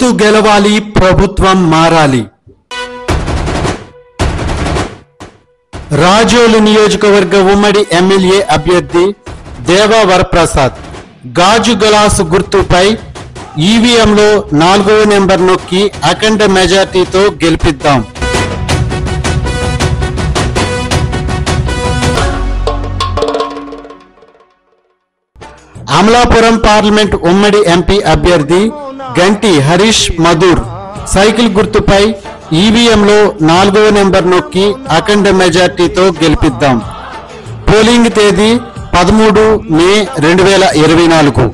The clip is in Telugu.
పొత్తు గెలవాలి, ప్రభుత్వం మారాలి. రాజోలు నియోజకవర్గ ఉమ్మడి ఎమ్మెల్యే అభ్యర్థి దేవా వరప్రసాద్ గాజు గ్లాసు గుర్తుపై ఈవీఎంలో 4వ నెంబర్ నొక్కి అఖండ మెజార్టీతో గెలిపిద్దాం. అమలాపురం పార్లమెంట్ ఉమ్మడి ఎంపీ అభ్యర్థి గంటి హరీష్ మధుర్ సైకిల్ గుర్తుపై ఈవీఎంలో 4వ నెంబర్ నొక్కి అఖండ మెజార్టీతో గెలిపిద్దాం. పోలింగ్ తేదీ 13 మే 2024.